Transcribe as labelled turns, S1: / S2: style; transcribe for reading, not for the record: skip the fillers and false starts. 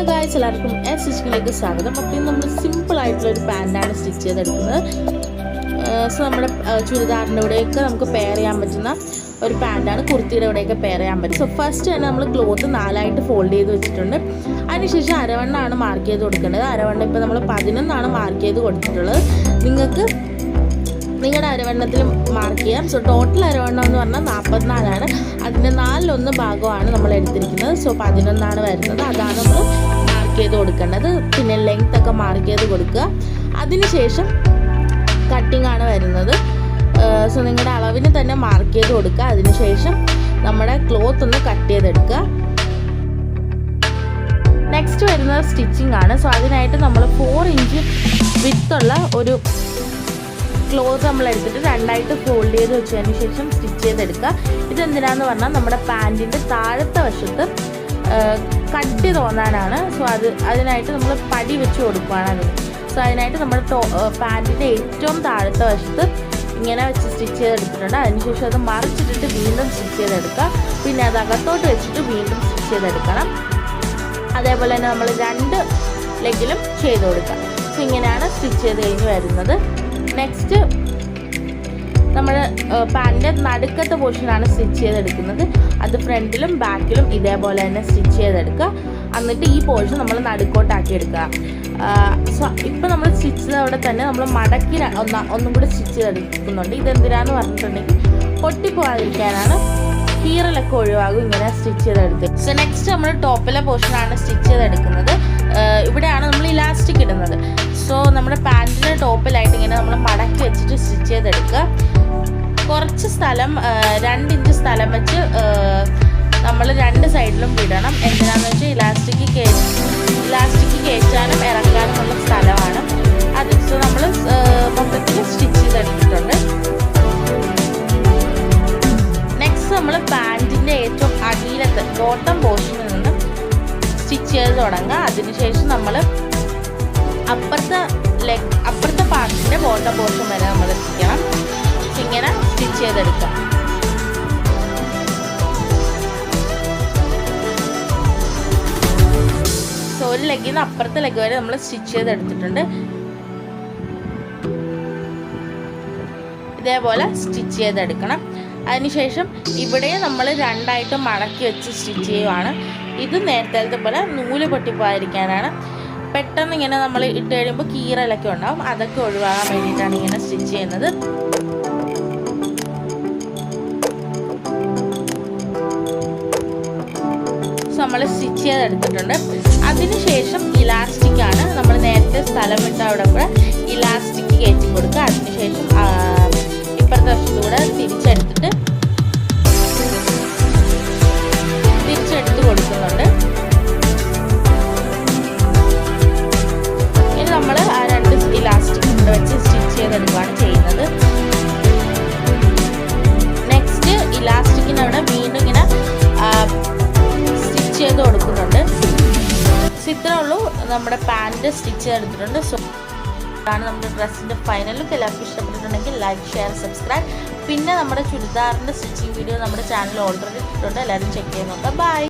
S1: Hello guys, എല്ലാവർക്കും സ്റ്റിച്ചിങ്ങിലേക്ക് സ്വാഗതം. അപ്പോൾ നമ്മൾ സിമ്പിളായിട്ടുള്ളൊരു പാൻറ്റാണ് സ്റ്റിച്ച് ചെയ്തെടുക്കുന്നത്. സോ നമ്മുടെ ചുരിദാറിൻ്റെ കൂടെയൊക്കെ നമുക്ക് പെയർ ചെയ്യാൻ പറ്റുന്ന ഒരു പാൻറ്റാണ്. കുർത്തിയുടെ കൂടെയൊക്കെ പെയർ ചെയ്യാൻ പറ്റും. സോ ഫസ്റ്റ് തന്നെ നമ്മൾ ക്ലോത്ത് 4 ഫോൾഡ് ചെയ്ത് വെച്ചിട്ടുണ്ട്. അതിനുശേഷം അരവണ്ണമാണ് മാർക്ക് ചെയ്ത് കൊടുക്കേണ്ടത്. അരവണ്ണം ഇപ്പോൾ നമ്മൾ 11 മാർക്ക് ചെയ്ത് കൊടുത്തിട്ടുള്ളത്. നിങ്ങൾക്ക് നിങ്ങളുടെ അരവണ്ണത്തിൽ മാർക്ക് ചെയ്യാം. സോ ടോട്ടൽ അരവണ്ണം എന്ന് പറഞ്ഞാൽ 44. അതിൻ്റെ 4/1 ഭാഗമാണ് നമ്മൾ എടുത്തിരിക്കുന്നത്. സോ 11 വരുന്നത്. അതാണ് നമ്മൾ മാർക്ക് ചെയ്ത് കൊടുക്കേണ്ടത്. പിന്നെ ലെങ്ത് ഒക്കെ മാർക്ക് ചെയ്ത് കൊടുക്കുക. അതിനുശേഷം കട്ടിംഗ് ആണ് വരുന്നത്. സോ നിങ്ങളുടെ അളവിന് തന്നെ മാർക്ക് ചെയ്ത് കൊടുക്കുക. അതിനുശേഷം നമ്മുടെ ക്ലോത്ത് ഒന്ന് കട്ട് ചെയ്തെടുക്കുക. നെക്സ്റ്റ് വരുന്നത് സ്റ്റിച്ചിങ് ആണ്. സോ അതിനായിട്ട് നമ്മൾ 4 ഇഞ്ച് വിത്തുള്ള ഒരു ക്ലോത്ത് നമ്മൾ എടുത്തിട്ട് 2 ഫോൾഡ് ചെയ്ത് വെച്ചതിന് ശേഷം സ്റ്റിച്ച് ചെയ്തെടുക്കുക. ഇതെന്തിനാന്ന് പറഞ്ഞാൽ നമ്മുടെ പാൻറ്റിൻ്റെ താഴത്തെ വശത്ത് കട്ടി തോന്നാനാണ്. സോ അതിനായിട്ട് നമ്മൾ പടി വെച്ച് കൊടുക്കുകയാണ് അതിന്. സോ അതിനായിട്ട് നമ്മൾ പാൻറ്റിൻ്റെ ഏറ്റവും താഴത്തെ വശത്ത് ഇങ്ങനെ വെച്ച് സ്റ്റിച്ച് ചെയ്തെടുത്തിട്ടുണ്ട്. അതിനുശേഷം അത് മറിച്ചിട്ടിട്ട് വീണ്ടും സ്റ്റിച്ച് ചെയ്തെടുക്കുക. പിന്നെ അത് അകത്തോട്ട് വെച്ചിട്ട് വീണ്ടും സ്റ്റിച്ച് ചെയ്തെടുക്കണം. അതേപോലെ തന്നെ നമ്മൾ 2 ലെഗിലും ചെയ്ത് കൊടുക്കുക. സോ ഇങ്ങനെയാണ് സ്റ്റിച്ച് ചെയ്ത് കഴിഞ്ഞ് വരുന്നത്. നെക്സ്റ്റ് നമ്മൾ പാൻറ്റിൻ്റെ നടുക്കത്തെ പോർഷനാണ് സ്റ്റിച്ച് ചെയ്തെടുക്കുന്നത്. അത് ഫ്രണ്ടിലും ബാക്കിലും ഇതേപോലെ തന്നെ സ്റ്റിച്ച് ചെയ്തെടുക്കുക. എന്നിട്ട് ഈ പോർഷൻ നമ്മൾ നടുക്കോട്ടാക്കി എടുക്കുക. സോ ഇപ്പോൾ നമ്മൾ സ്റ്റിച്ച് ചെയ്തവിടെ തന്നെ നമ്മൾ മടക്കി ഒന്നും കൂടി സ്റ്റിച്ച് ചെയ്തെടുക്കുന്നുണ്ട്. ഇതെന്തിനാന്ന് പറഞ്ഞിട്ടുണ്ടെങ്കിൽ പൊട്ടിപ്പോകാതിരിക്കാനാണ്. കീറലൊക്കെ ഒഴിവാകും ഇങ്ങനെ സ്റ്റിച്ച് ചെയ്തെടുത്ത്. സോ നെക്സ്റ്റ് നമ്മൾ ടോപ്പിലെ പോർഷനാണ് സ്റ്റിച്ച് ചെയ്തെടുക്കുന്നത്. ഇവിടെയാണ് നമ്മൾ ഇലാസ്റ്റിക് ഇടുന്നത്. സോ നമ്മുടെ പാൻറ്റിൻ്റെ ടോപ്പിലായിട്ട് ഇങ്ങനെ നമ്മൾ മടക്കി വെച്ചിട്ട് സ്റ്റിച്ച് ചെയ്തെടുക്കുക. കുറച്ച് സ്ഥലം 2 ഇഞ്ച് സ്ഥലം വെച്ച് നമ്മൾ 2 സൈഡിലും വിടണം. എന്തിനാണെന്ന് വെച്ചാൽ ഇലാസ്റ്റിക് കയറ്റാനും ഇറക്കാനുമുള്ള സ്ഥലമാണ് അത്. സോ നമ്മൾ മൊത്തത്തിൽ സ്റ്റിച്ച് ചെയ്തെടുത്തിട്ടുണ്ട്. നെക്സ്റ്റ് നമ്മൾ പാൻറ്റിൻ്റെ ഏറ്റവും അടിയിലത്തെ ബോട്ടം പോർഷനിൽ നിന്ന് സ്റ്റിച്ച് ചെയ്ത് തുടങ്ങുക. അതിനുശേഷം നമ്മൾ അപ്പുറത്തെ പാർട്ടിൻ്റെ ബോട്ടം പോർഷൻ വരെ നമ്മൾ എത്തിക്കണം. ഇങ്ങനെ സ്റ്റിച്ച് ചെയ്തെടുക്കാം. സോ ഒരു ലെഗിൽ നിന്ന് അപ്പുറത്തെ ലെഗ് വരെ നമ്മൾ സ്റ്റിച്ച് ചെയ്തെടുത്തിട്ടുണ്ട്. ഇതേപോലെ സ്റ്റിച്ച് ചെയ്തെടുക്കണം. അതിനുശേഷം ഇവിടെ നമ്മൾ 2 മടക്കി വെച്ച് സ്റ്റിച്ച് ചെയ്യുവാണ്. ഇത് നേരത്തെ പോലെ നൂല് പൊട്ടിപ്പോകാതിരിക്കാനാണ്. പെട്ടെന്ന് ഇങ്ങനെ നമ്മൾ ഇട്ട് കഴിയുമ്പോൾ കീറലൊക്കെ ഉണ്ടാവും. അതൊക്കെ ഒഴിവാകാൻ വേണ്ടിയിട്ടാണ് ഇങ്ങനെ സ്റ്റിച്ച് ചെയ്യുന്നത്. സോ നമ്മൾ സ്റ്റിച്ച് ചെയ്തെടുത്തിട്ടുണ്ട്. അതിനുശേഷം ഇലാസ്റ്റിക് ആണ്. നമ്മൾ നേരത്തെ സ്ഥലം വിട്ട അവിടെ കൂടെ ഇലാസ്റ്റിക് കയറ്റി കൊടുക്കുക. അതിനുശേഷം ഇപ്പുറത്തെ വശത്തൂടെ തിരിച്ചെടുത്ത് കൊടുക്കുന്നുണ്ട്. ഇനി നമ്മൾ ആ 2 ഇലാസ്റ്റിക് വെച്ച് സ്റ്റിച്ച് ചെയ്തെടുക്കുകയാണ് ചെയ്യുന്നത്. നെക്സ്റ്റ് ഇലാസ്റ്റിക്കിനവിടെ വീണ്ടും ഇങ്ങനെ സ്റ്റിച്ച് ചെയ്ത് കൊടുക്കുന്നുണ്ട്. ഇത്രേ ഉള്ളൂ. നമ്മുടെ പാൻറ്റ് സ്റ്റിച്ച് ചെയ്തെടുത്തിട്ടുണ്ട്. സോ ആണ് നമ്മുടെ ഡ്രസ്സിൻ്റെ ഫൈനൽ ലുക്ക്. എല്ലാവർക്കും ഇഷ്ടപ്പെട്ടിട്ടുണ്ടെങ്കിൽ ലൈക്ക്, ഷെയർ, സബ്സ്ക്രൈബ്. പിന്നെ നമ്മുടെ ചുരിദാറിൻ്റെ സ്റ്റിച്ചിങ് വീഡിയോ നമ്മുടെ ചാനൽ ഓൾറെഡി ഇട്ടിട്ടുണ്ട്. എല്ലാവരും ചെക്ക് ചെയ്യുന്നുണ്ട്. ബൈ.